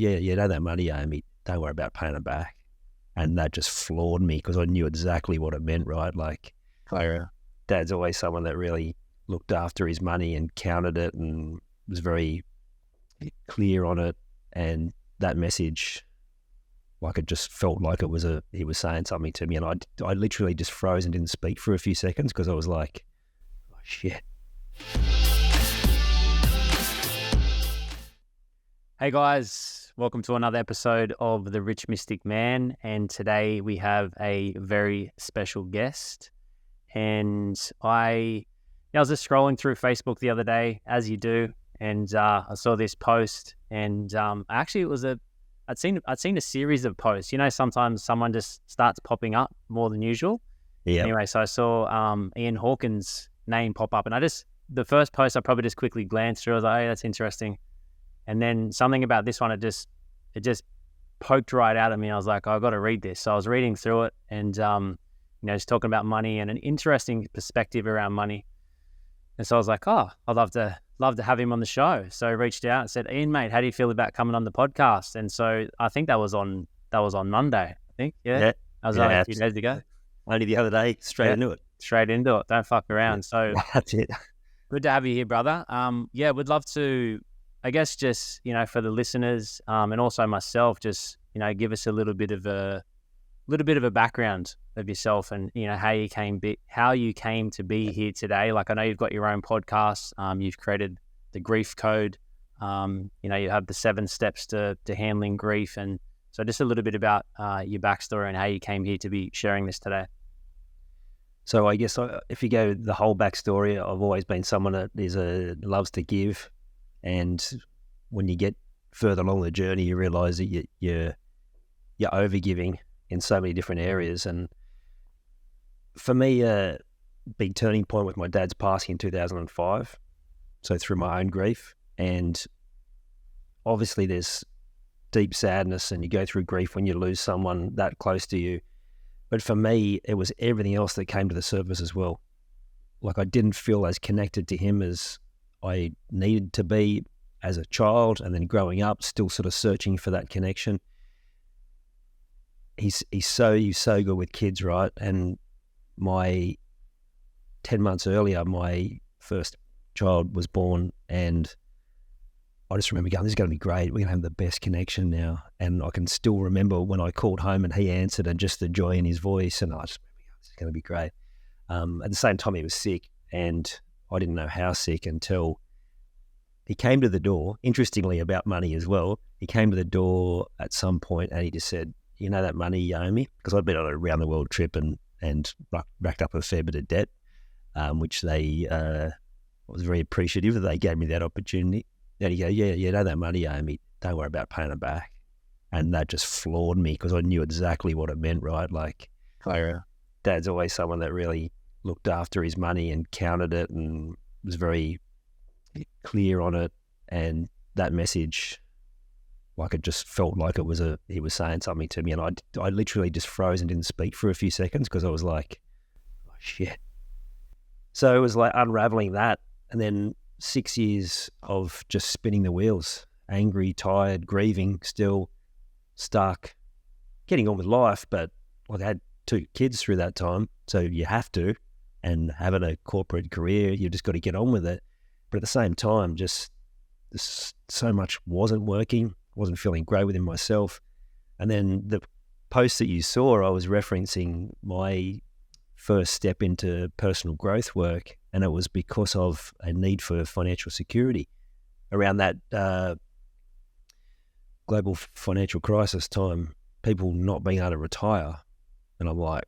Yeah, you know that money, Amy, don't worry about paying it back. And that just floored me because I knew exactly what it meant, right? Like, Dad's always someone that really looked after his money and counted it and was very clear on it. And that message, like, it just felt like he was saying something to me. And I literally just froze and didn't speak for a few seconds because I was like, oh, shit. Hey guys, welcome to another episode of The Rich Mystic Man, and today we have a very special guest. And I was just scrolling through Facebook the other day, as you do, and I saw this post, and actually I'd seen a series of posts. You know, sometimes someone just starts popping up more than usual. Yeah. Anyway, so I saw Ian Hawkins' name pop up, and the first post I probably just quickly glanced through. I was like, hey, that's interesting. And then something about this one, it just poked right out at me. I was like, I've got to read this. So I was reading through it, and it's talking about money and an interesting perspective around money. And so I was like, oh, I'd love to have him on the show. So I reached out and said, Ian, mate, how do you feel about coming on the podcast? And so I think that was on Monday. I think, yeah. I was like a few days ago. Only the other day, straight into it. Straight into it. Don't fuck around. So that's it. Good to have you here, brother. We'd love to, I guess, just, for the listeners, and also myself, just, give us a little bit of a background of yourself and, how you came to be here today. Like, I know you've got your own podcast. You've created the Grief Code. You have the 7 steps to handling grief. And so just a little bit about your backstory and how you came here to be sharing this today. So I guess if you go the whole backstory, I've always been someone that loves to give. And when you get further along the journey, you realise that you're overgiving in so many different areas. And for me, a big turning point with my dad's passing in 2005. So through my own grief, and obviously there's deep sadness, and you go through grief when you lose someone that close to you. But for me, it was everything else that came to the surface as well. Like, I didn't feel as connected to him as I needed to be as a child, and then growing up, still sort of searching for that connection. He's so good with kids, right? And 10 months earlier, my first child was born, and I just remember going, this is going to be great. We're going to have the best connection now. And I can still remember when I called home and he answered, and just the joy in his voice. And I just remember, this is going to be great. At the same time, he was sick, and I didn't know how sick until he came to the door. Interestingly, about money as well, he came to the door at some point and he just said, you know that money you owe me? Because I'd been on a round the world trip and racked up a fair bit of debt, which they was very appreciative that they gave me that opportunity. And he go, yeah, you know that money you owe me, don't worry about paying it back. And that just floored me because I knew exactly what it meant, right? Like, Dad's always someone that really looked after his money and counted it and was very clear on it. And that message, like, it just felt like he was saying something to me. And I literally just froze and didn't speak for a few seconds because I was like, oh, shit. So it was like unraveling that. And then 6 years of just spinning the wheels, angry, tired, grieving, still stuck, getting on with life. But I had 2 kids through that time, so you have to. And having a corporate career, you just got to get on with it. But at the same time, just so much wasn't working, wasn't feeling great within myself. And then the post that you saw, I was referencing my first step into personal growth work, and it was because of a need for financial security around that global financial crisis time, people not being able to retire. And I'm like,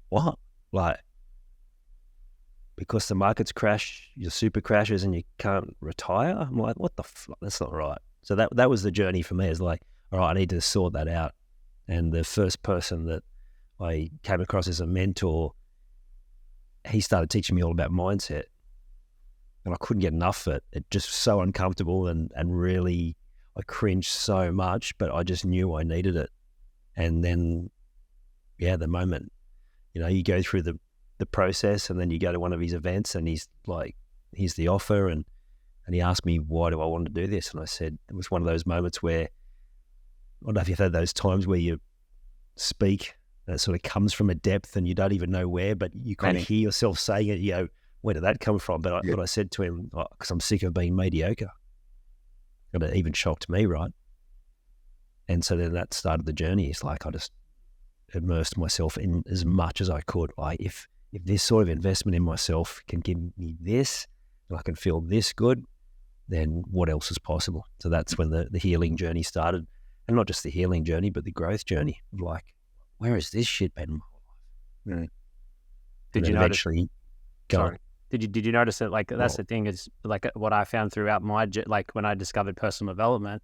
what? Like, because the markets crash, your super crashes and you can't retire? I'm like, what the fuck? That's not right. So that was the journey for me. It's like, all right, I need to sort that out. And the first person that I came across as a mentor, he started teaching me all about mindset. And I couldn't get enough of it. It just so uncomfortable and really, I cringed so much, but I just knew I needed it. And then, the moment, you go through the process, and then you go to one of his events and he's like, here's the offer. And he asked me, why do I want to do this? And I said, it was one of those moments where don't know if you've had those times where you speak and it sort of comes from a depth and you don't even know where, but you kind of hear yourself saying it. You go, where did that come from? But I said to him, because I'm sick of being mediocre. And it even shocked me, right? And so then that started the journey. It's like I just immersed myself in as much as I could. Like if this sort of investment in myself can give me this, and I can feel this good, then what else is possible? So that's when the healing journey started. And not just the healing journey, but the growth journey of like, where has this shit been in my life? Did you notice? Sorry. Did you notice that? Like that's the thing is like what I found throughout my like when I discovered personal development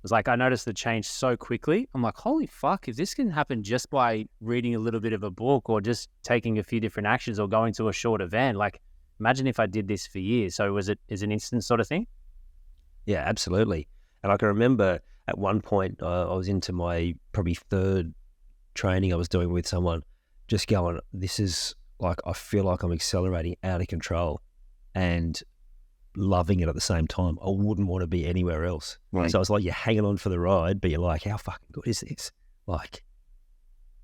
was like I noticed the change so quickly. I'm like, holy fuck! If this can happen just by reading a little bit of a book or just taking a few different actions or going to a short event, like imagine if I did this for years. So is it an instant sort of thing? Yeah, absolutely. And I can remember at one point I was into my probably third training I was doing with someone, just going, this is like, I feel like I'm accelerating out of control and loving it at the same time. I wouldn't want to be anywhere else. Right. So it's like you're hanging on for the ride, but you're like, how fucking good is this? Like,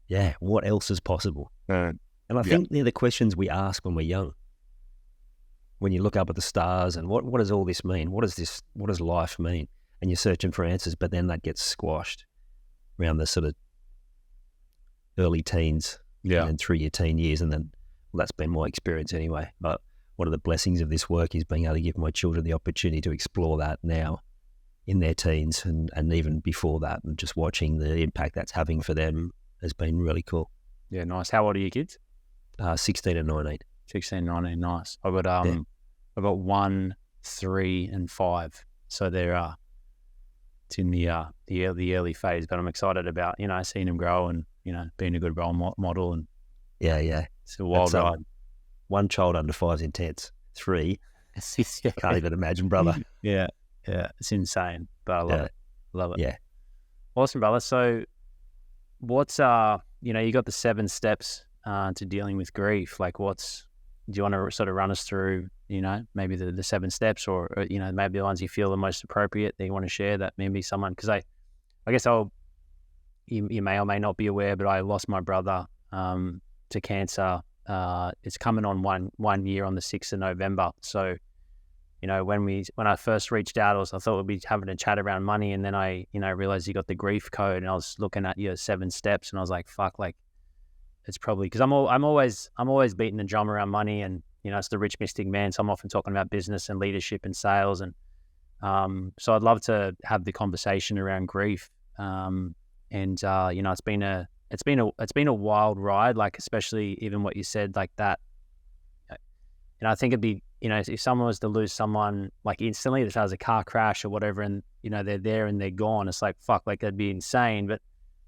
yeah, what else is possible? And I think they're the questions we ask when we're young. When you look up at the stars and what does all this mean? What does life mean? And you're searching for answers, but then that gets squashed around the sort of early teens and through your teen years. And then, well, that's been my experience anyway. But one of the blessings of this work is being able to give my children the opportunity to explore that now in their teens and even before that, and just watching the impact that's having for them has been really cool. Yeah, nice. How old are your kids? 16 and 19. 16, 19, nice. I've got 1, 3, and 5. So they're it's in the early phase, but I'm excited about seeing them grow and being a good role model. And it's a wild ride. One child under 5's intense. 3, can't even imagine, brother. Yeah, it's insane, but I love it. Yeah, awesome, brother. So what's you got the 7 steps to dealing with grief. Like, do you want to sort of run us through, maybe the 7 steps or maybe the ones you feel the most appropriate that you want to share that maybe someone, because I guess you may or may not be aware, but I lost my brother to cancer. It's coming on one year on the 6th of November. So, when I first reached out, I thought we'd be having a chat around money. And then I realized you got the grief code, and I was looking at your 7 steps and I was like, fuck, like, it's probably because I'm always beating the drum around money, and it's the rich mystic man. So I'm often talking about business and leadership and sales, and so I'd love to have the conversation around grief. It's been a wild ride, like especially even what you said, like that. I think it'd be if someone was to lose someone like instantly, this has a car crash or whatever, and they're there and they're gone. It's like fuck, like that'd be insane. But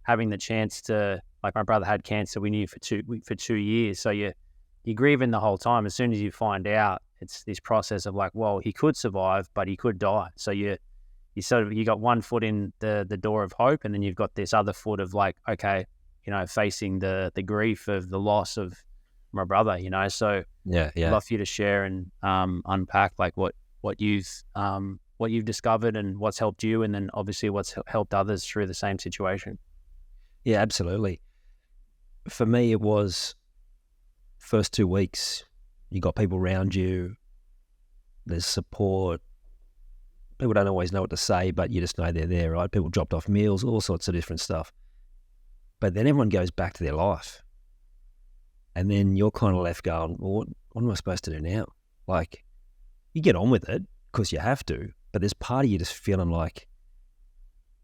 having the chance to, like, my brother had cancer, we knew for 2 years. So you're grieving the whole time. As soon as you find out, it's this process of like, well, he could survive, but he could die. So you got one foot in the door of hope, and then you've got this other foot of like, okay, facing the grief of the loss of my brother, So I'd love for you to share and unpack like what you've discovered and what's helped you, and then obviously what's helped others through the same situation. Yeah, absolutely. For me, it was first 2 weeks, you got people around you, there's support. People don't always know what to say, but you just know they're there, right? People dropped off meals, all sorts of different stuff. But then everyone goes back to their life. And then you're kind of left going, well, what am I supposed to do now? Like, you get on with it because you have to, but there's part of you just feeling like,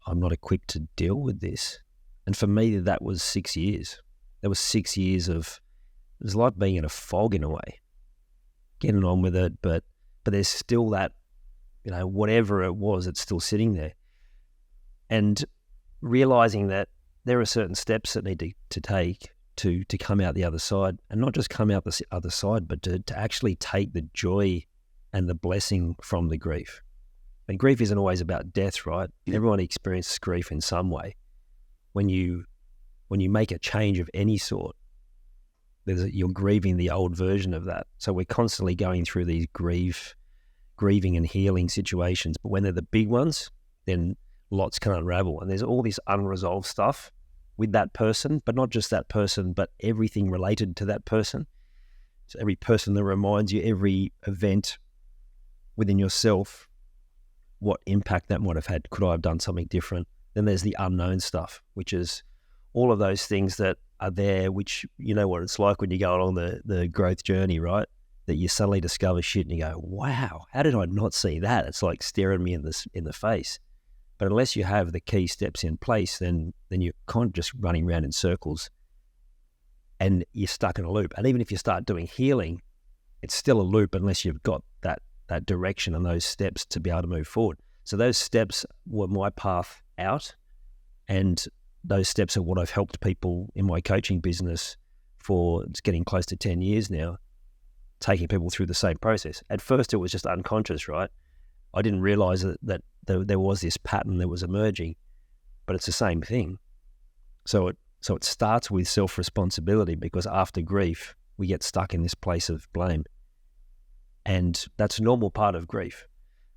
I'm not equipped to deal with this. And for me, that was 6 years. That was 6 years of, it was like being in a fog in a way, getting on with it, but there's still that, whatever it was, it's still sitting there. And realizing that there are certain steps that need to take to come out the other side, and not just come out the other side, but to actually take the joy and the blessing from the grief. And grief isn't always about death, right? Everyone experiences grief in some way. When you make a change of any sort, you're grieving the old version of that. So we're constantly going through these grieving and healing situations. But when they're the big ones, then lots can unravel. And there's all this unresolved stuff with that person, but not just that person, but everything related to that person. So every person that reminds you, every event within yourself, what impact that might have had. Could I have done something different? Then there's the unknown stuff, which is all of those things that are there, which you know what it's like when you go along the growth journey, right? That you suddenly discover shit and you go, wow, how did I not see that? It's like staring me in the face. But unless you have the key steps in place, then you're kind of just running around in circles and you're stuck in a loop. And even if you start doing healing, it's still a loop unless you've got that direction and those steps to be able to move forward. So those steps were my path out, and those steps are what I've helped people in my coaching business for, it's getting close to 10 years now, taking people through the same process. At first, it was just unconscious, right? I didn't realize that there was this pattern that was emerging, but it's the same thing. So it starts with self-responsibility, because after grief, we get stuck in this place of blame. And that's a normal part of grief.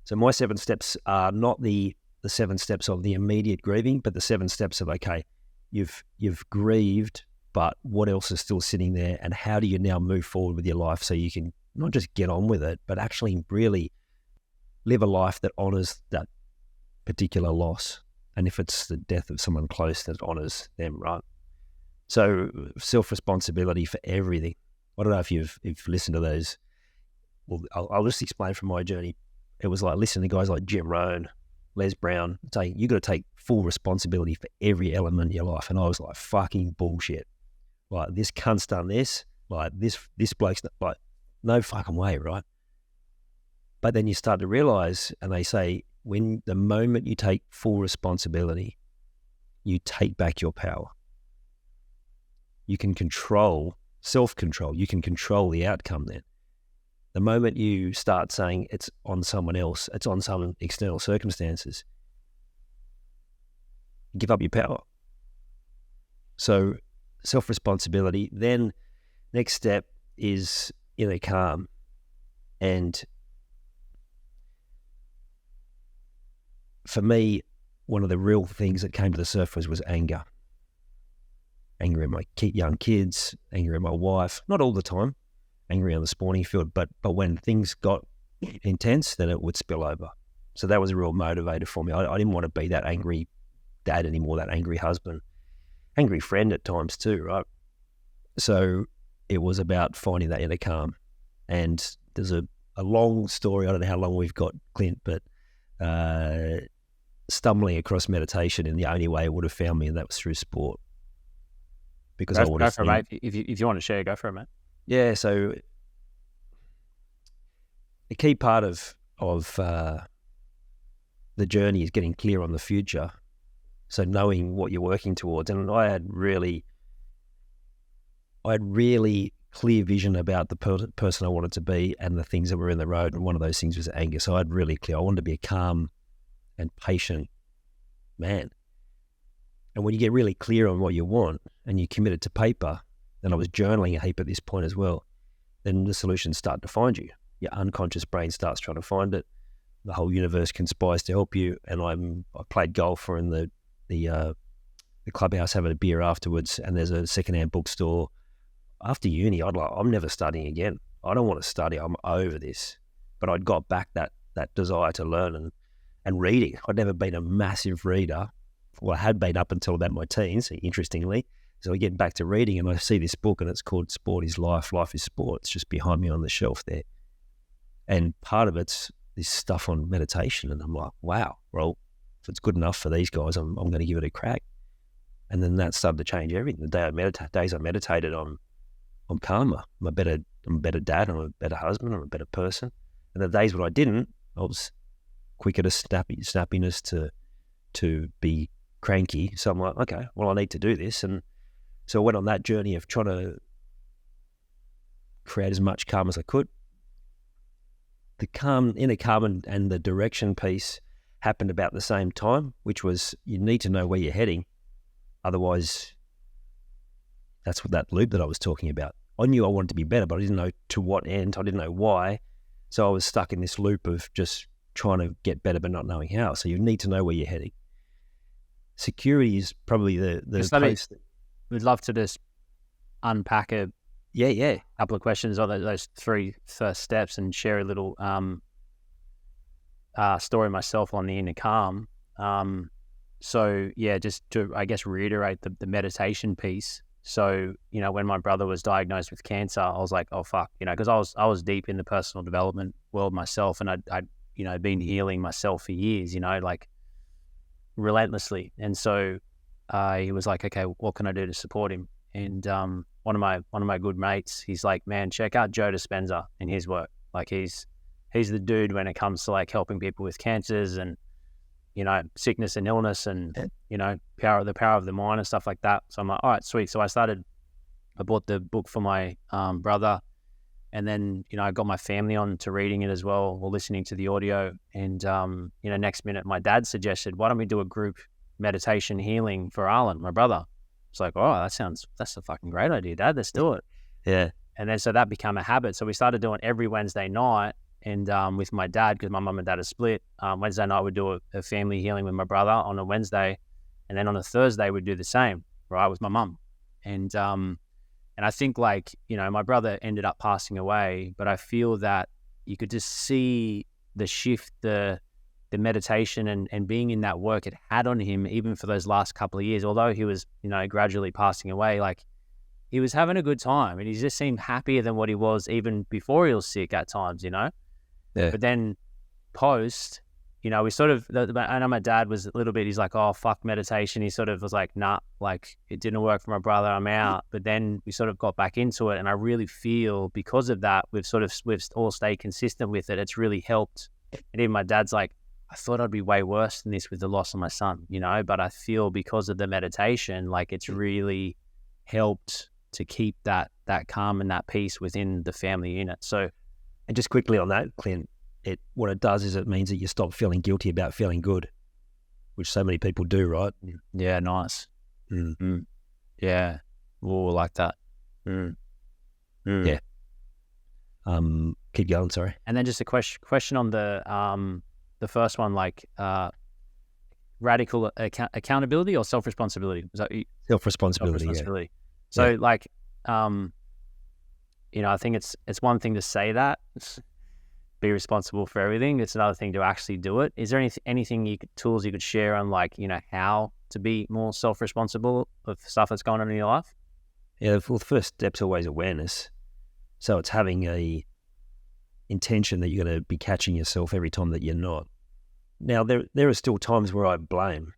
So my 7 steps are not the 7 steps of the immediate grieving, but the 7 steps of, okay, you've grieved, but what else is still sitting there, and how do you now move forward with your life so you can not just get on with it, but actually really live a life that honors that particular loss. And if it's the death of someone close, that honors them, right? So self-responsibility for everything. I don't know if you've listened to those. Well, I'll just explain from my journey. It was like listening to guys like Jim Rohn, Les Brown, saying you got to take full responsibility for every element of your life. And I was like, fucking bullshit. Like, this cunt's done this. Like, this bloke's like, no fucking way, right? But then you start to realize, and they say, when the moment you take full responsibility, you take back your power. You can control, self-control. You can control the outcome then. The moment you start saying it's on someone else, it's on some external circumstances, you give up your power. So self-responsibility. Then next step is inner calm. And for me, one of the real things that came to the surface was anger. Anger at my young kids, anger at my wife, not all the time. Angry on the sporting field, but when things got intense, then it would spill over. So that was a real motivator for me. I didn't want to be that angry dad anymore, that angry husband, angry friend at times too, right? So it was about finding that inner calm. And there's a long story, I don't know how long we've got, Clint, but stumbling across meditation in the only way it would have found me, and that was through sport. Because I would have go for it, mate. If you want to share, go for it, mate. Yeah, so a key part of the journey is getting clear on the future. So knowing what you're working towards. And I had really clear vision about the person I wanted to be and the things that were in the road. And one of those things was anger. So I had really clear. I wanted to be a calm and patient man. And when you get really clear on what you want and you commit it to paper, and I was journaling a heap at this point as well, then the solutions start to find you. Your unconscious brain starts trying to find it. The whole universe conspires to help you. And I played golf, or in the clubhouse having a beer afterwards, and there's a secondhand bookstore. After uni, I'm never studying again. I don't want to study. I'm over this. But I'd got back that desire to learn and reading. I'd never been a massive reader. Well, I had been up until about my teens, interestingly. So I get back to reading, and I see this book, and it's called Sport is Life, Life is Sport. It's just behind me on the shelf there. And part of it's this stuff on meditation. And I'm like, wow, well, if it's good enough for these guys, I'm going to give it a crack. And then that started to change everything. The days I meditated, I'm calmer. I'm a better dad. I'm a better husband. I'm a better person. And the days when I didn't, I was quicker to snappiness to be cranky. So I'm like, okay, well, I need to do this. And so I went on that journey of trying to create as much calm as I could. The inner calm and the direction piece happened about the same time, which was you need to know where you're heading. Otherwise, that's what that loop that I was talking about. I knew I wanted to be better, but I didn't know to what end. I didn't know why. So I was stuck in this loop of just trying to get better but not knowing how. So you need to know where you're heading. security is probably the place. We'd love to just unpack a Yeah. couple of questions on those 3 first steps and share a little story myself on the inner calm. So yeah, just to, I guess, reiterate the meditation piece. So, when my brother was diagnosed with cancer, I was like, oh fuck, because I was deep in the personal development world myself, and I'd been healing myself for years, like relentlessly. And so he was like, okay, what can I do to support him? And one of my good mates, he's like, man, check out Joe Dispenza and his work. Like he's the dude when it comes to like helping people with cancers and sickness and illness and the power of the mind and stuff like that. So I'm like, all right, sweet. So I bought the book for my brother, and then I got my family on to reading it as well, or listening to the audio. And next minute my dad suggested, why don't we do a group meditation healing for Arlen, my brother? It's like, oh, that's a fucking great idea, Dad. Let's do it. Yeah. And then so that became a habit. So we started doing every Wednesday night, and with my dad, because my mum and dad are split. Wednesday night we'd do a family healing with my brother on a Wednesday, and then on a Thursday we'd do the same, right, with my mum. And I think my brother ended up passing away, but I feel that you could just see the shift, the meditation and being in that work it had on him, even for those last couple of years. Although he was, gradually passing away, like he was having a good time, and he just seemed happier than what he was even before he was sick at times, Yeah. But then post, we sort of, I know my dad was a little bit, he's like, oh, fuck meditation. He sort of was like, nah, like it didn't work for my brother, I'm out. But then we sort of got back into it. And I really feel because of that, we've all stayed consistent with it. It's really helped. And even my dad's like, I thought I'd be way worse than this with the loss of my son, but I feel because of the meditation, like it's really helped to keep that calm and that peace within the family unit. So, and just quickly on that, Clint, what it does is it means that you stop feeling guilty about feeling good, which so many people do, right? Yeah, nice. Yeah, like that. Yeah. Keep going. Sorry. And then just a question on the first one, like radical accountability or self-responsibility? Was that self-responsibility? Self-responsibility. Yeah. So I think it's one thing to say that, be responsible for everything. It's another thing to actually do it. Is there anything tools you could share on how to be more self-responsible of stuff that's going on in your life? Yeah, well, the first step's always awareness. So it's having a intention that you're going to be catching yourself every time that you're not. Now, there are still times where I blame.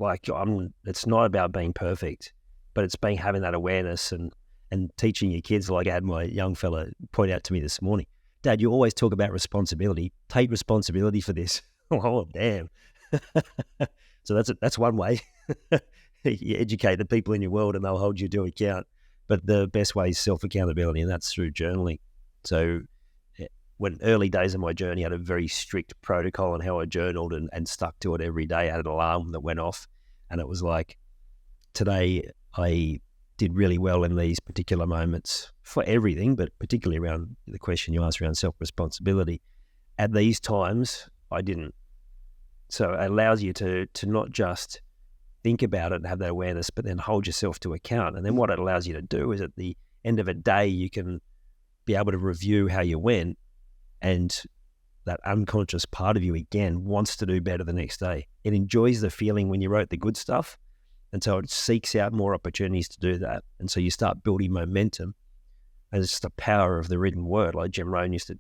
It's not about being perfect, but it's having that awareness and teaching your kids. Like I had my young fella point out to me this morning, Dad, you always talk about responsibility. Take responsibility for this. Oh, damn. So that's one way. You educate the people in your world and they'll hold you to account. But the best way is self-accountability, and that's through journaling. So when early days of my journey, I had a very strict protocol on how I journaled and stuck to it every day. I had an alarm that went off, and it was like, today I did really well in these particular moments for everything, but particularly around the question you asked around self-responsibility. At these times, I didn't. So it allows you to not just think about it and have that awareness, but then hold yourself to account. And then what it allows you to do is at the end of a day, you can be able to review how you went, and that unconscious part of you, again, wants to do better the next day. It enjoys the feeling when you wrote the good stuff, and so it seeks out more opportunities to do that. And so you start building momentum, and it's just the power of the written word. Like Jim Rohn used to,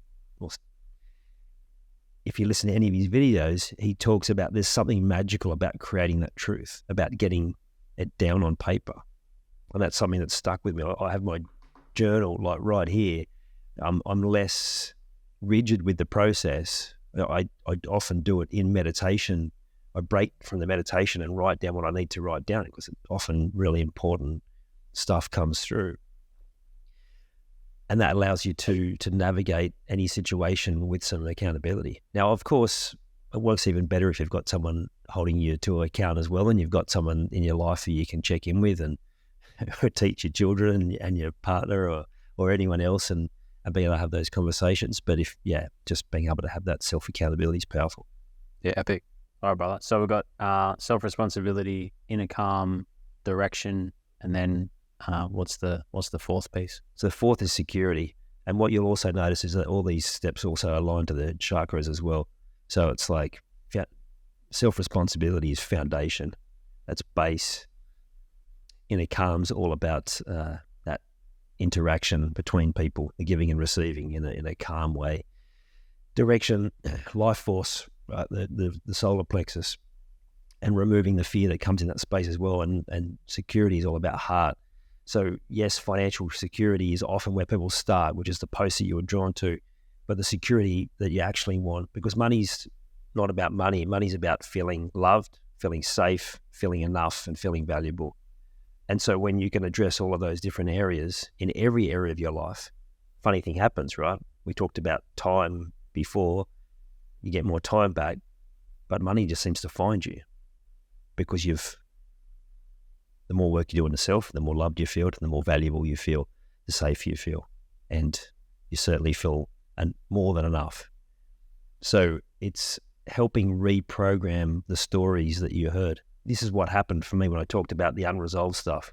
if you listen to any of his videos, he talks about there's something magical about creating that truth, about getting it down on paper. And that's something that's stuck with me. I have my journal right here. I'm less rigid with the process. I often do it in meditation. I break from the meditation and write down what I need to write down, because often really important stuff comes through. And that allows you to navigate any situation with some accountability. Now, of course, it works even better if you've got someone holding you to account as well, and you've got someone in your life who you can check in with and teach your children and your partner or anyone else and being able to have those conversations. But just being able to have that self-accountability is powerful. Yeah, epic. All right, brother. So we've got self-responsibility, inner calm, direction, and then what's the fourth piece? So the fourth is security. And what you'll also notice is that all these steps also align to the chakras as well. So it's like self-responsibility is foundation. That's base. Inner calm's all about that interaction between people, the giving and receiving in a calm way. Direction, life force, right? The solar plexus, and removing the fear that comes in that space as well. And security is all about heart. So yes, financial security is often where people start, which is the post that you were drawn to, but the security that you actually want, because money's not about money. Money's about feeling loved, feeling safe, feeling enough, and feeling valuable. And so when you can address all of those different areas in every area of your life, funny thing happens, right? We talked about time before. You get more time back, but money just seems to find you because the more work you do on yourself, the more loved you feel, the more valuable you feel, the safer you feel. And you certainly feel more than enough. So it's helping reprogram the stories that you heard. This is what happened for me when I talked about the unresolved stuff.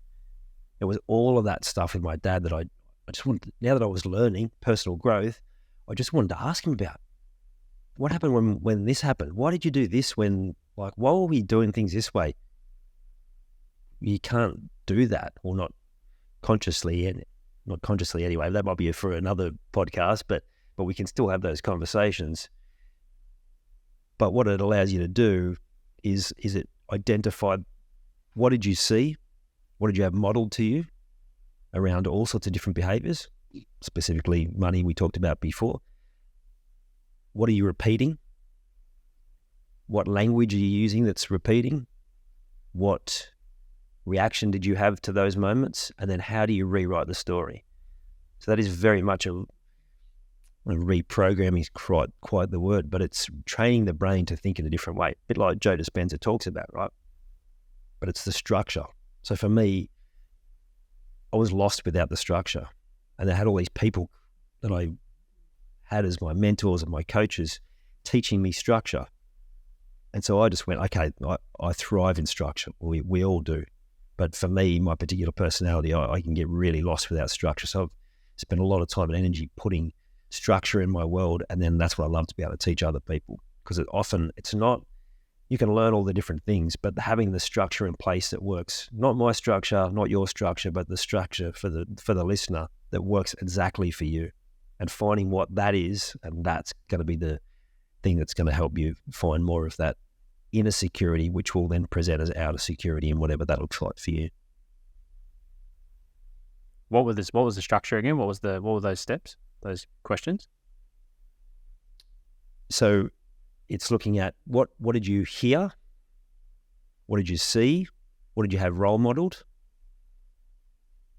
It was all of that stuff with my dad that I just wanted, now that I was learning personal growth, I just wanted to ask him about. What happened when this happened? Why did you do this why were we doing things this way? You can't do that, or not consciously, and not consciously anyway. That might be for another podcast, but we can still have those conversations. But what it allows you to do is it identify what did you see, what did you have modeled to you around all sorts of different behaviors, specifically money we talked about before. What are you repeating? What language are you using that's repeating? What reaction did you have to those moments? And then how do you rewrite the story? So that is very much reprogramming is quite the word, but it's training the brain to think in a different way, a bit like Joe Dispenza talks about, right? But it's the structure. So for me, I was lost without the structure, and I had all these people that I had as my mentors and my coaches teaching me structure. And so I just went, okay, I thrive in structure. We all do. But for me, my particular personality, I can get really lost without structure. So I've spent a lot of time and energy putting structure in my world, and then that's what I love to be able to teach other people, because it's not, you can learn all the different things, but having the structure in place that works, not my structure, not your structure, but the structure for the listener that works exactly for you, and finding what that is, and that's going to be the thing that's going to help you find more of that inner security, which will then present as outer security and whatever that looks like for you. What was the structure again? What were those steps, those questions? So it's looking at what did you hear? What did you see? What did you have role modeled?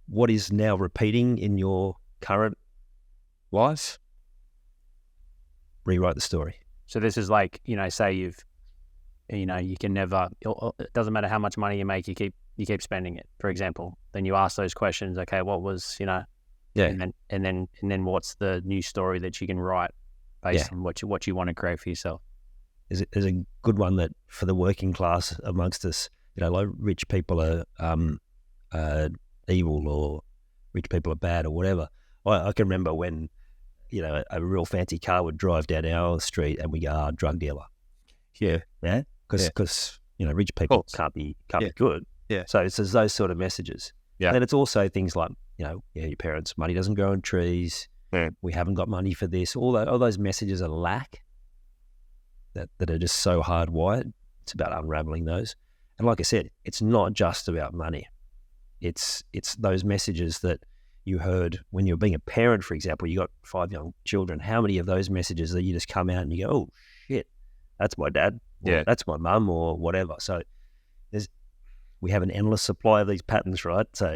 What is now repeating in your current life? Rewrite the story. So this is like, say you can never, it doesn't matter how much money you make, you keep spending it, for example. Then you ask those questions, okay, what was, yeah. And then what's the new story that you can write based on what you want to create for yourself? There's a good one that for the working class amongst us, like rich people are evil, or rich people are bad, or whatever. I can remember when, a real fancy car would drive down our street and we go, drug dealer. Yeah. Yeah. Because rich people can't be good. Yeah. So it's those sort of messages. Yeah. And then it's also things like, your parents' money doesn't grow on trees. Yeah. We haven't got money for this. All those messages are lack that are just so hardwired. It's about unraveling those. And like I said, it's not just about money. It's those messages that you heard when you were being a parent, for example. You got 5 young children. How many of those messages that you just come out and you go, oh shit, that's my dad, or that's my mum, or whatever. So we have an endless supply of these patterns, right? So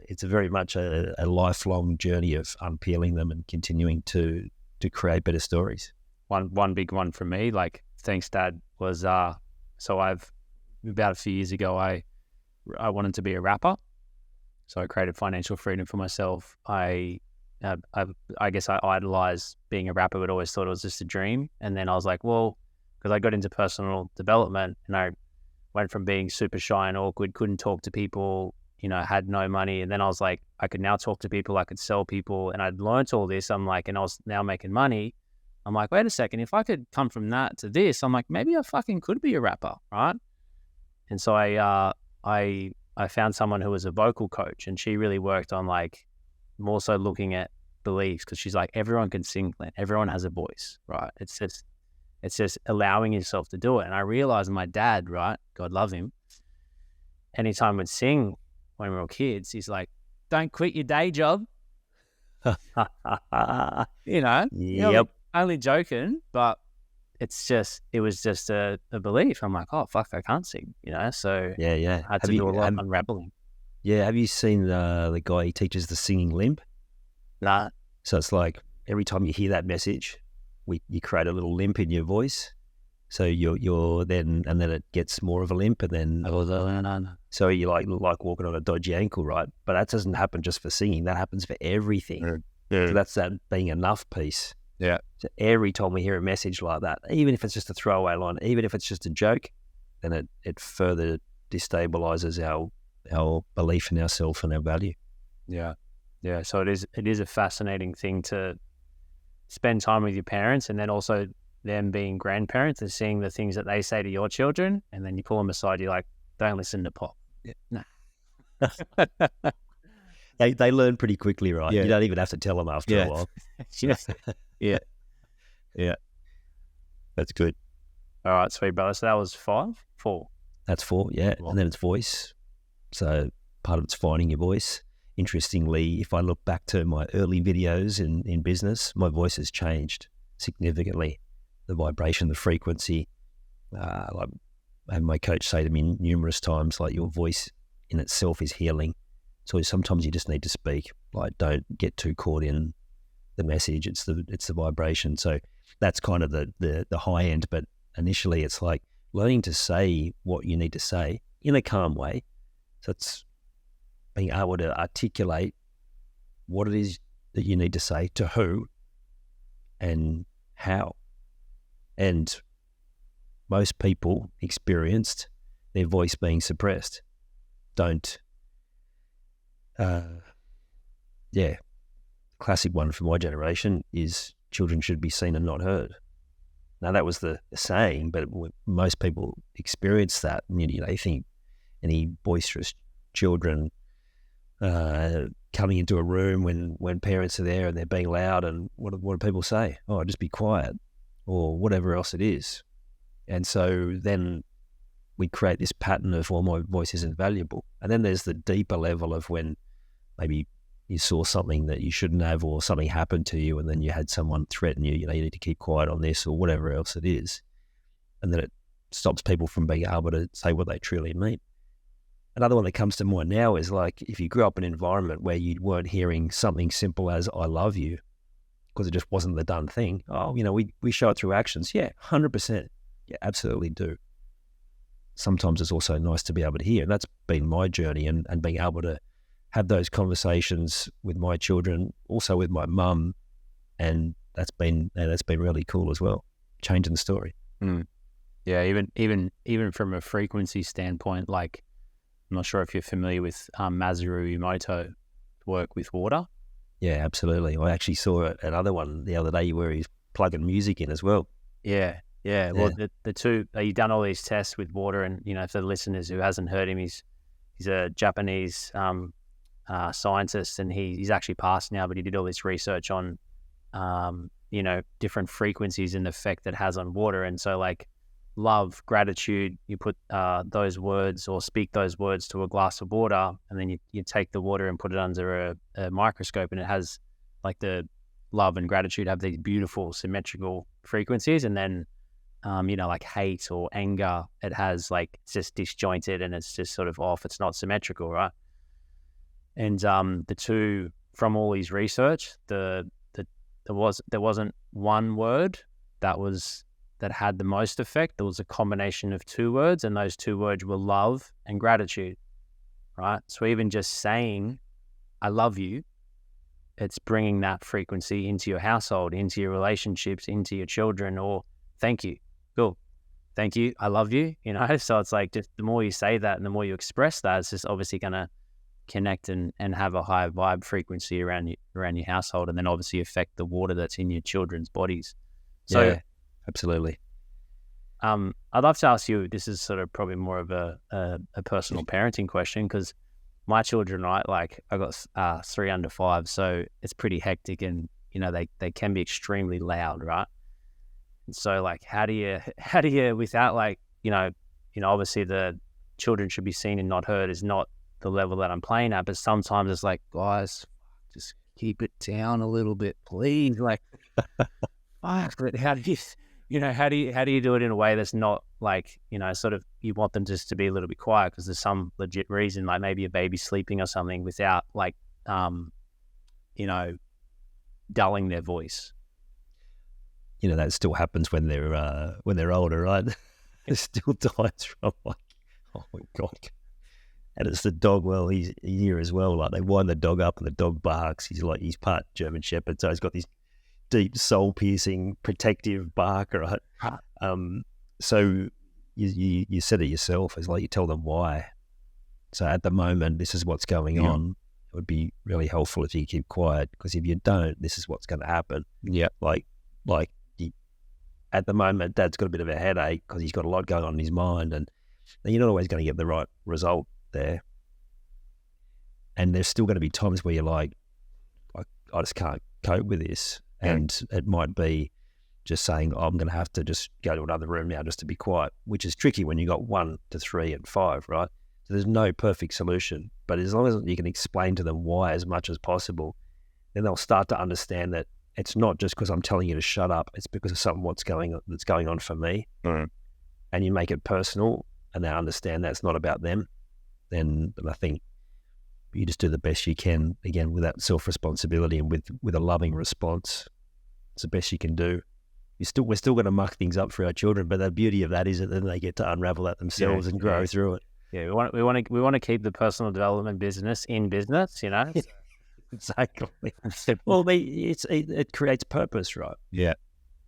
it's a very much a lifelong journey of unpeeling them and continuing to create better stories. One big one for me, like, thanks Dad, was so I've about a few years ago I wanted to be a rapper, so I created financial freedom for myself. I guess I idolized being a rapper, but always thought it was just a dream. And then I was like, well, because I got into personal development and I went from being super shy and awkward, couldn't talk to people, had no money. And then I was like, I could now talk to people, I could sell people, and I'd learned all this. I'm like, and I was now making money. I'm like, wait a second, if I could come from that to this, I'm like, maybe I fucking could be a rapper, right? And so I found someone who was a vocal coach, and she really worked on like more so looking at beliefs, because she's like, everyone can sing, Clint. Everyone has a voice, right? It's just allowing yourself to do it. And I realized my dad, right, God love him, anytime we'd sing when we were kids, he's like, don't quit your day job. Yep. Only joking, but it was just a belief. I'm like, oh, fuck, I can't sing, so Yeah. I had to do a lot of unraveling. Yeah, have you seen the guy, he teaches the singing limp? Nah. So it's like every time you hear that message, you create a little limp in your voice. So you're then, and then it gets more of a limp, and then so you look like walking on a dodgy ankle, right? But that doesn't happen just for singing. That happens for everything. Yeah. So that's that being enough piece. Yeah. So every time we hear a message like that, even if it's just a throwaway line, even if it's just a joke, then it further destabilizes our belief in ourselves and our value. Yeah. So it is a fascinating thing to spend time with your parents, and then also them being grandparents and seeing the things that they say to your children, and then you pull them aside. You're like, don't listen to pop. Yeah. No. They learn pretty quickly, right? Yeah. You don't even have to tell them after a while. Yeah. That's good. All right, sweet brother. So that was 4. That's 4, yeah. Well, and then it's voice. So part of it's finding your voice. Interestingly, if I look back to my early videos in business, my voice has changed significantly. The vibration, the frequency. Like I had my coach say to me numerous times, like, your voice in itself is healing. So sometimes you just need to speak. Like, don't get too caught in the message. It's the vibration. So that's kind of the high end. But initially, it's like learning to say what you need to say in a calm way. So it's being able to articulate what it is that you need to say to who and how. And most people experienced their voice being suppressed. Classic one from my generation is children should be seen and not heard. Now, that was the saying, but most people experience that. And, they think any boisterous children coming into a room when parents are there and they're being loud, and what do people say? Oh, just be quiet, or whatever else it is. And so then we create this pattern of, well, my voice isn't valuable. And then there's the deeper level of when maybe you saw something that you shouldn't have, or something happened to you, and then you had someone threaten you, you need to keep quiet on this, or whatever else it is. And then it stops people from being able to say what they truly mean. Another one that comes to mind now is like, if you grew up in an environment where you weren't hearing something simple as "I love you," because it just wasn't the done thing. Oh, we show it through actions. Yeah, 100%. Yeah, absolutely do. Sometimes it's also nice to be able to hear. And that's been my journey, and being able to have those conversations with my children, also with my mum, and that's been really cool as well. Changing the story. Yeah, even from a frequency standpoint, like, I'm not sure if you're familiar with Masaru Emoto's work with water. Yeah, absolutely. I actually saw another one the other day where he's plugging music in as well. Yeah. Well, the two, you've done all these tests with water, and for the listeners who hasn't heard him, he's a Japanese scientist, and he's actually passed now, but he did all this research on different frequencies and the effect that has on water. And so, like, love, gratitude, you put those words or speak those words to a glass of water, and then you take the water and put it under a microscope, and it has, like, the love and gratitude have these beautiful symmetrical frequencies. And then like hate or anger, it has, like, it's just disjointed and it's just sort of off. It's not symmetrical, right? And the two, from all these research, there wasn't one word that had the most effect. There was a combination of 2 words, and those 2 words were love and gratitude, right? So even just saying, I love you, it's bringing that frequency into your household, into your relationships, into your children, or thank you. Cool. thank you, I love you, So it's like, just the more you say that and the more you express that, it's just obviously going to connect and have a high vibe frequency around your household, and then obviously affect the water that's in your children's bodies. So yeah, absolutely. I'd love to ask you, this is sort of probably more of a personal parenting question, because my children, right, like I got 3 under 5, so it's pretty hectic, and they can be extremely loud, right? And so like, how do you without like, obviously the children should be seen and not heard is not the level that I'm playing at, but sometimes it's like, guys, just keep it down a little bit, please. Like, fuck, but how do you do it in a way that's not like, sort of, you want them just to be a little bit quiet because there's some legit reason, like maybe a baby sleeping or something, without like, dulling their voice. That still happens when they're older, right? There's still times where I'm like, oh my God. And it's the dog. Well, he's here as well. Like, they wind the dog up and the dog barks. He's part German Shepherd, so he's got this deep, soul-piercing, protective bark, right? So you said it yourself. It's like you tell them why. So at the moment, this is what's going on. It would be really helpful if you keep quiet, because if you don't, this is what's going to happen. Yeah. At the moment, Dad's got a bit of a headache because he's got a lot going on in his mind, and you're not always going to get the right result there. And there's still going to be times where you're like, I just can't cope with this. And it might be just saying, I'm going to have to just go to another room now just to be quiet, which is tricky when you got 1 to 3 and 5, right? So there's no perfect solution. But as long as you can explain to them why as much as possible, then they'll start to understand that it's not just because I'm telling you to shut up, it's because of something that's going on for me. And you make it personal, and they understand that's not about them. Then I think you just do the best you can, again, with that self-responsibility and with a loving response. It's the best you can do. We're still going to muck things up for our children, but the beauty of that is that then they get to unravel that themselves and grow through it. Yeah, we want to keep the personal development business in business, Exactly. Well, it creates purpose, right? Yeah.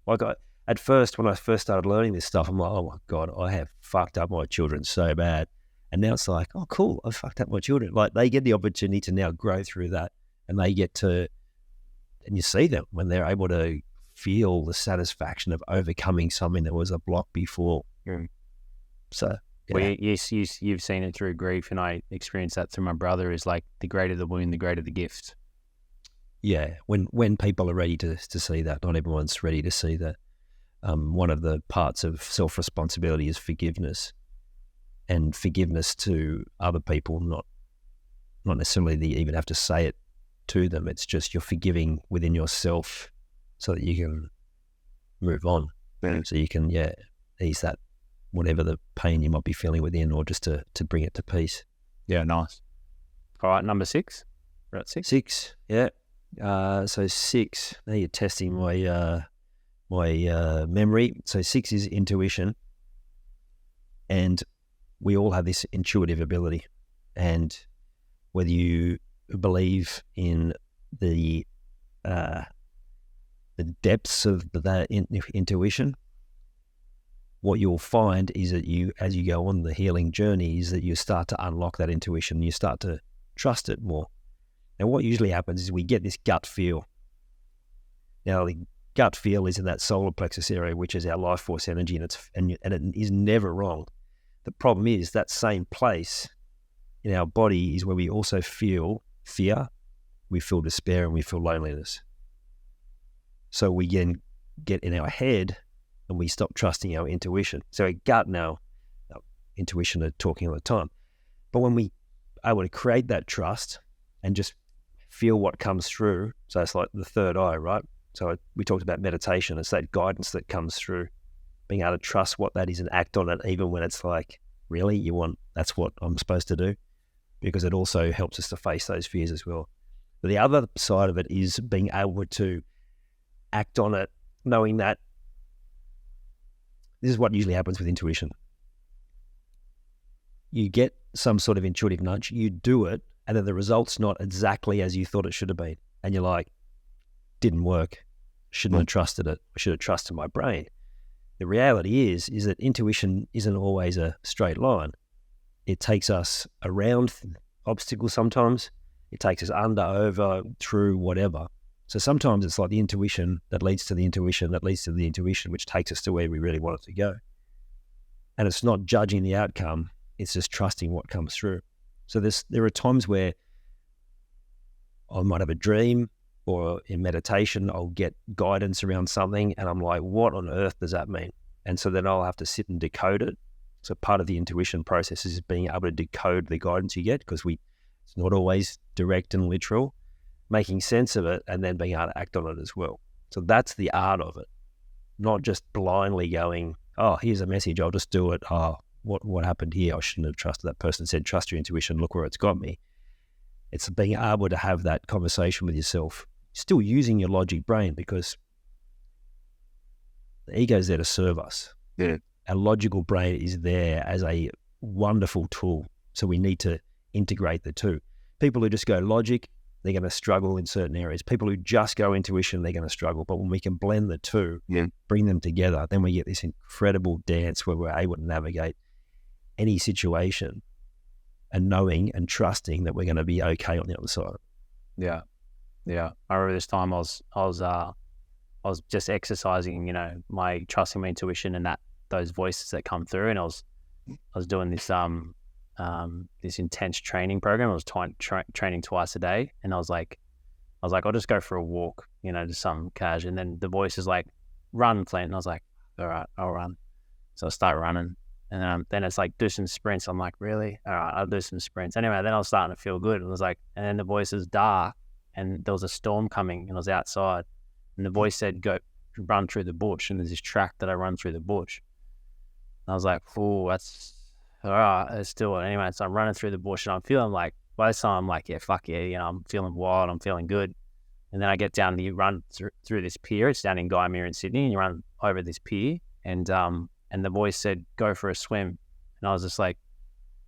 Like at first, when I first started learning this stuff, I'm like, oh my God, I have fucked up my children so bad. And now it's like, oh, cool, I've fucked up my children. Like, they get the opportunity to now grow through that, and they get to, and you see them when they're able to feel the satisfaction of overcoming something that was a block before. So, yeah. Well, you've seen it through grief, and I experienced that through my brother. Is like, the greater the wound, the greater the gift. Yeah, when people are ready to see that, not everyone's ready to see that. One of the parts of self-responsibility is forgiveness. And forgiveness to other people, not necessarily that you even have to say it to them. It's just you're forgiving within yourself so that you can move on. So you can, ease that, whatever the pain you might be feeling within, or just to bring it to peace. Yeah, nice. All right, number 6. We're at 6. 6, yeah. So 6, now you're testing my memory. So 6 is intuition. And we all have this intuitive ability, and whether you believe in the depths of that intuition, what you'll find is that as you go on the healing journey, is that you start to unlock that intuition, you start to trust it more. And what usually happens is we get this gut feel. Now, the gut feel is in that solar plexus area, which is our life force energy, and it is never wrong. The problem is that same place in our body is where we also feel fear, we feel despair, and we feel loneliness. So we get in our head and we stop trusting our intuition. So our gut and our intuition are talking all the time. But when we are able to create that trust and just feel what comes through, so it's like the third eye, right? So we talked about meditation. It's that guidance that comes through, being able to trust what that is and act on it, even when it's like, really, that's what I'm supposed to do? Because it also helps us to face those fears as well. But the other side of it is being able to act on it, knowing that this is what usually happens with intuition. You get some sort of intuitive nudge, you do it, and then the result's not exactly as you thought it should have been. And you're like, didn't work. Shouldn't have trusted it. I should have trusted my brain. the reality is that intuition isn't always a straight line. It takes us around obstacles sometimes. It takes us under, over, through, whatever. So sometimes it's like the intuition that leads to the intuition that leads to the intuition, which takes us to where we really want it to go. And it's not judging the outcome. It's just trusting what comes through. So there are times where I might have a dream, or in meditation, I'll get guidance around something and I'm like, what on earth does that mean? And so then I'll have to sit and decode it. So part of the intuition process is being able to decode the guidance you get, because it's not always direct and literal, making sense of it and then being able to act on it as well. So that's the art of it, not just blindly going, oh, here's a message, I'll just do it. Oh, what happened here? I shouldn't have trusted that person. Said, trust your intuition, look where it's got me. It's being able to have that conversation with yourself, still using your logic brain, because the ego's there to serve us. Yeah. Our logical brain is there as a wonderful tool. So we need to integrate the two. People who just go logic, they're going to struggle in certain areas. People who just go intuition, they're going to struggle. But when we can blend the two, bring them together, then we get this incredible dance where we're able to navigate any situation and knowing and trusting that we're going to be okay on the other side. Yeah. I remember this time I was just exercising, my trusting my intuition and those voices that come through. And I was doing this this intense training program. I was training twice a day, and I was like, I'll just go for a walk, just some cash. And then the voice is like, run, Clint. And I was like, all right, I'll run. So I start running, and then it's like, do some sprints. I'm like, really? All right, I'll do some sprints. Anyway, then I was starting to feel good. It was like, and then the voice is dark, and there was a storm coming, and I was outside, and the voice said, go run through the bush. And there's this track that I run through the bush. And I was like, oh, that's all right, let's do it. Anyway, so I'm running through the bush, and I'm feeling like, by this time I'm like, yeah, fuck yeah, I'm feeling wild, I'm feeling good. And then I get down, you run through this pier. It's down in Guyamere in Sydney, and you run over this pier, and the voice said, go for a swim. And I was just like,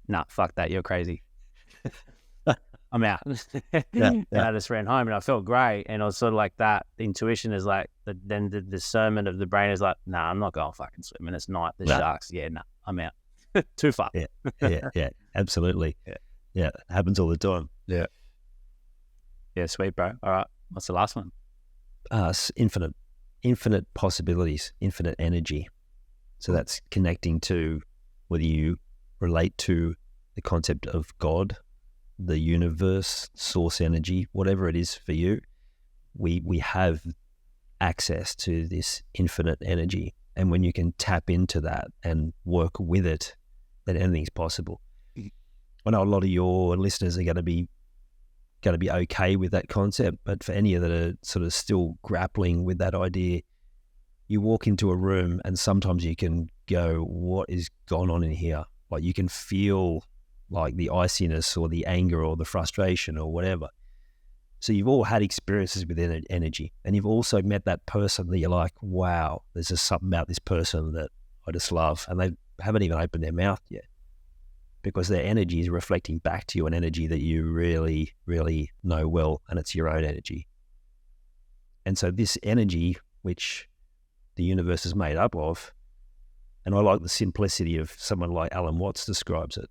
nah, fuck that, you're crazy. I'm out. And I just ran home, and I felt great. And I was sort of like that. The intuition is like, then the discernment of the brain is like, nah, I'm not going fucking swim. And it's night, there's sharks. Yeah, nah, I'm out. Too far. Yeah, absolutely. Yeah, it happens all the time. Yeah, sweet, bro. All right, what's the last one? Infinite possibilities, infinite energy. So that's connecting to whether you relate to the concept of God, the universe, source energy, whatever it is for you. We have access to this infinite energy, and when you can tap into that and work with it, then anything's possible. I know a lot of your listeners are going to be okay with that concept, but for any that are sort of still grappling with that idea, you walk into a room and sometimes you can go, what is going on in here? Like you can feel like the iciness or the anger or the frustration or whatever. So you've all had experiences with energy, and you've also met that person that you're like, wow, there's just something about this person that I just love, and they haven't even opened their mouth yet, because their energy is reflecting back to you an energy that you really, really know well, and it's your own energy. And so this energy, which the universe is made up of, and I like the simplicity of someone like Alan Watts describes it.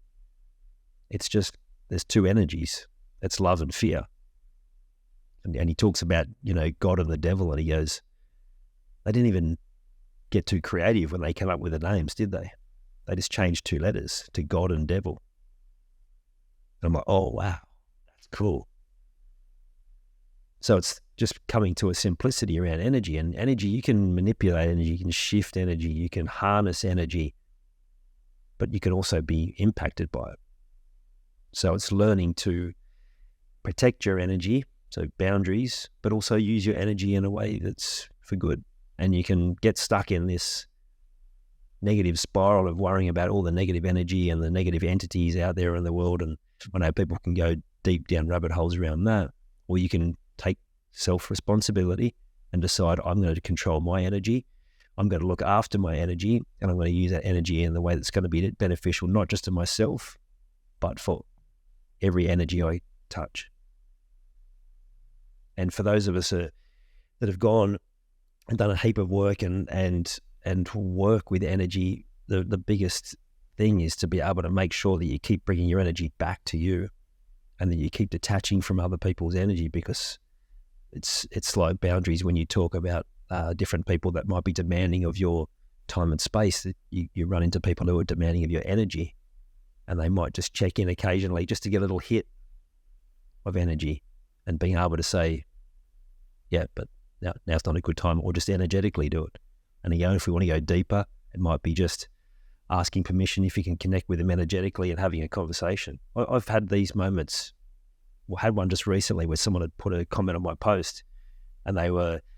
It's just, there's two energies. It's love and fear. And he talks about, God and the devil, and he goes, they didn't even get too creative when they came up with the names, did they? They just changed two letters to God and devil. And I'm like, oh, wow, that's cool. So it's just coming to a simplicity around energy. And energy, you can manipulate energy, you can shift energy, you can harness energy, but you can also be impacted by it. So it's learning to protect your energy, so boundaries, but also use your energy in a way that's for good. And you can get stuck in this negative spiral of worrying about all the negative energy and the negative entities out there in the world. And I know people can go deep down rabbit holes around that. Or you can take self-responsibility and decide, I'm going to control my energy. I'm going to look after my energy, and I'm going to use that energy in the way that's going to be beneficial, not just to myself, but for every energy I touch. And for those of us that have gone and done a heap of work and and work with energy, the biggest thing is to be able to make sure that you keep bringing your energy back to you, and that you keep detaching from other people's energy, because it's like boundaries when you talk about different people that might be demanding of your time and space. That you run into people who are demanding of your energy, and they might just check in occasionally just to get a little hit of energy, and being able to say, yeah, but now's not a good time, or just energetically do it. And again, if we want to go deeper, it might be just asking permission if you can connect with them energetically and having a conversation. I've had these moments. Well, I had one just recently where someone had put a comment on my post, and it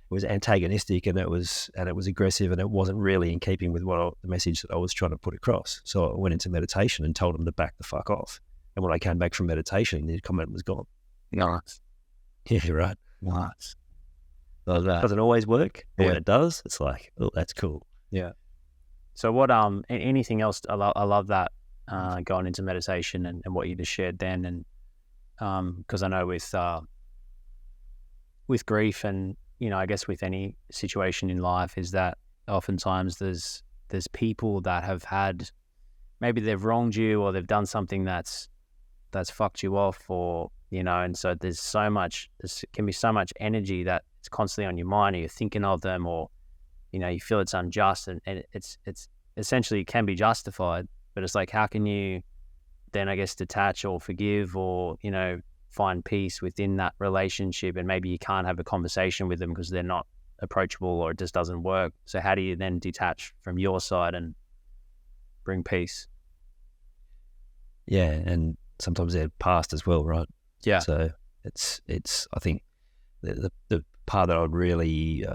was antagonistic, and it was aggressive, and it wasn't really in keeping with the message that I was trying to put across. So I went into meditation and told them to back the fuck off. And when I came back from meditation, the comment was gone. Nice. Yeah, right. Nice. Doesn't always work, but Yeah. when it does, it's like, oh, that's cool. Yeah. So what, anything else? I love that, going into meditation and what you just shared then. And, cause I know with grief and, I guess with any situation in life, is that oftentimes there's people that have had, maybe they've wronged you, or they've done something that's fucked you off, or, and so there can be so much energy that it's constantly on your mind, or you're thinking of them, or, you feel it's unjust, and it's essentially, it can be justified, but it's like, how can you then, I guess, detach or forgive, or, find peace within that relationship? And maybe you can't have a conversation with them because they're not approachable, or it just doesn't work. So how do you then detach from your side and bring peace? Yeah, and sometimes they're past as well, right? Yeah. So it's I think the part that I would really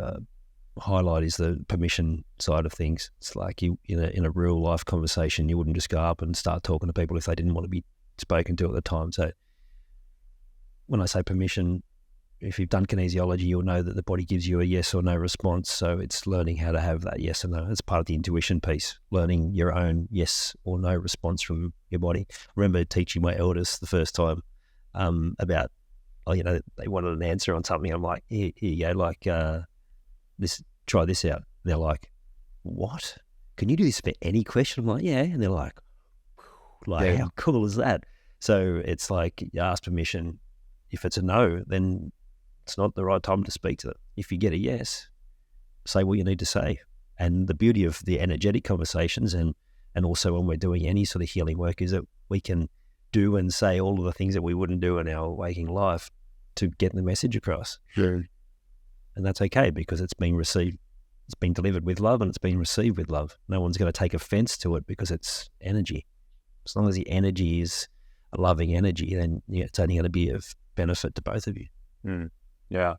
highlight is the permission side of things. It's like in a real life conversation, you wouldn't just go up and start talking to people if they didn't want to be spoken to at the time. So when I say permission, if you've done kinesiology, you'll know that the body gives you a yes or no response. So it's learning how to have that yes or no. It's part of the intuition piece, learning your own yes or no response from your body. I remember teaching my elders the first time about, they wanted an answer on something. I'm like, here you go, like try this out. And they're like, what? Can you do this for any question? I'm like, yeah. And they're like, Yeah. how cool is that? So it's like, you ask permission. If it's a no, then it's not the right time to speak to them. If you get a yes, say what you need to say. And the beauty of the energetic conversations and also when we're doing any sort of healing work is that we can do and say all of the things that we wouldn't do in our waking life to get the message across. Sure. And that's okay, because it's been received, it's been delivered with love, and it's been received with love. No one's going to take offense to it because it's energy. As long as the energy is a loving energy, then it's only going to be of benefit to both of you. Yeah.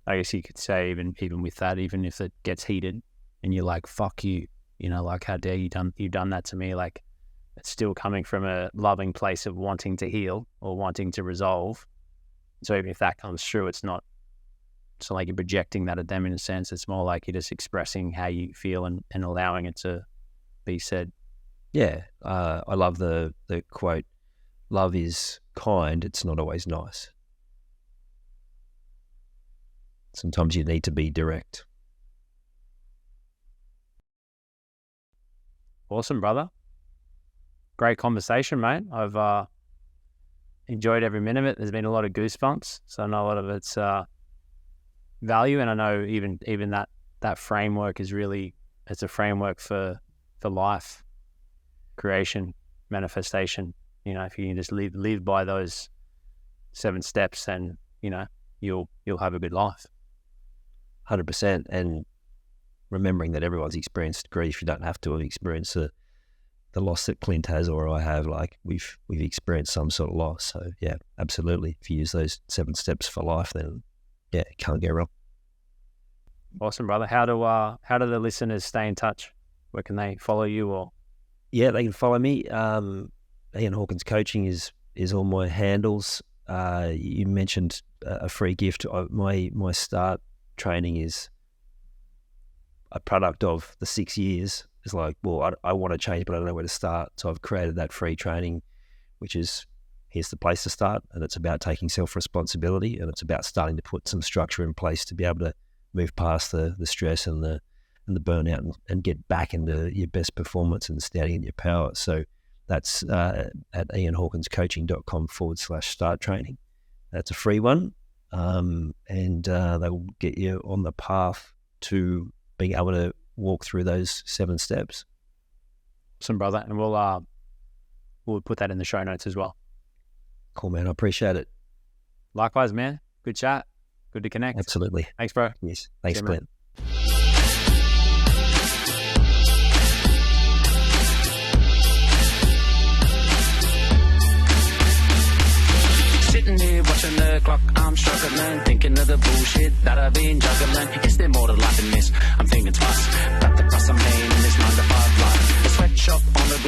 I guess you could say even with that, even if it gets heated and you're like, fuck you, like, how dare you've done that to me, like, it's still coming from a loving place of wanting to heal or wanting to resolve. So even if that comes through, it's not like you're projecting that at them in a sense. It's more like you're just expressing how you feel and allowing it to be said. Yeah. I love the quote, love is kind, it's not always nice. Sometimes you need to be direct. Awesome, brother. Great conversation, mate. I've enjoyed every minute of it. There's been a lot of goosebumps, so I know a lot of it's value, and I know even that framework is really, it's a framework for life, creation, manifestation. If you can just live by those 7 steps, then you'll have a good life. 100%. And remembering that everyone's experienced grief. You don't have to have experienced the loss that Clint has or I have. Like we've experienced some sort of loss. So yeah, absolutely. If you use those 7 steps for life, then yeah, it can't go wrong. Awesome, brother. How do the listeners stay in touch? Where can they follow you? Or yeah, they can follow me. Ian Hawkins Coaching is all my handles. You mentioned a free gift. My start training is a product of the 6 years. It's like, well, I want to change, but I don't know where to start. So I've created that free training, which is, here's the place to start. And it's about taking self-responsibility, and it's about starting to put some structure in place to be able to move past the stress and the and the burnout and get back into your best performance and standing in your power. So that's at ianhawkinscoaching.com/start training. That's a free one. And they will get you on the path to being able to walk through those 7 steps. Awesome, brother. And we'll put that in the show notes as well. Cool, man. I appreciate it. Likewise, man. Good chat. Good to connect. Absolutely. Thanks, bro. Yes. Thanks, See you, Clint. Sitting here watching the clock, I'm struggling, thinking of the bullshit that I've been juggling. Is there more to life than this? I'm thinking twice about the price I'm paying in this 9 to 5 life. The sweatshop on the globe.